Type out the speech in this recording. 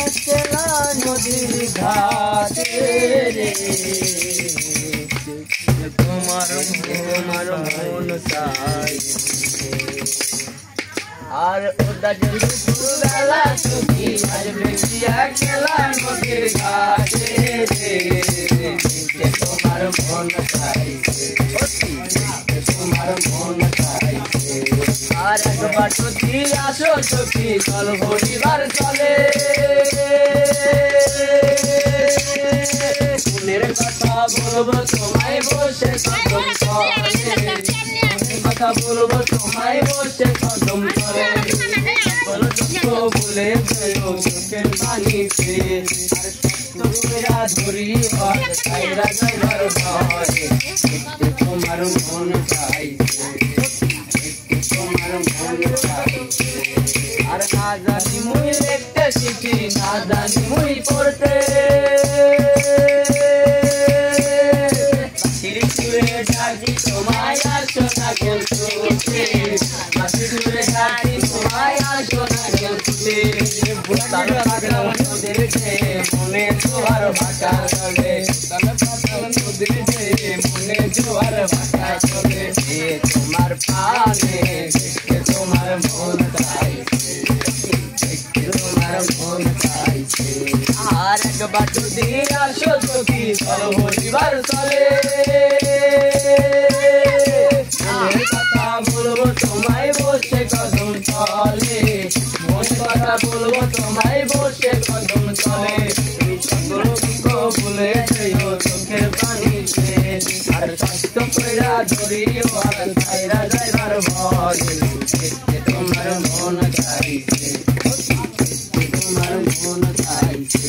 একলা নদীর ঘাটে রে তোমার মন চাইছে আর ওটা যদি দুপুরবেলা তুমি আজ বেশি একলা নদীর ঘাটে রে তোমার মন চাইছে তোমার মন চাইছে আর একবার যদি আসো সখী চল পরিবার চলে মনের কথা বলবো তোমায় বসে কদম তলে কথা বলবো তোমায় বসে কদম তলে বলো দুঃখ ভুলে যেও চোখের পানিতে আর তোমরা ধরি হয় সাইরা যাইবার ভয় তোমার মন চাইছে তোমার মন চাইছে আর না জানি মুই লিখতে শিখি না জানি মুই পড়তে সিঁড়ি ডাকি তোমায় আসো না খেলতে সিঁড়ি ডাকি তোমায় আসো না খেলতে তার পাগলা নদীর ঢেউ মনে জোয়ার ভাটা চলে তার পাগলা নদীর ঢেউ মনে জোয়ার ভাটা চলে তোমার প্রাণে তোমার মন চাইছে তোমার মন চাইছে আর একবার যদি আসো সখী চল পরিবার চলে মনের কথা বলবো তোমায় বসে কদম তলে মন কথা বলবো তোমায় বসে কদম তলে সকল দুঃখ ভুলে যেও চোখের পানিতে আর স্বাস্থ্য কইরা ধরিও আর সাইরা যাইবার ভয় তোমার মন চাইছে তোমার মন চাইছে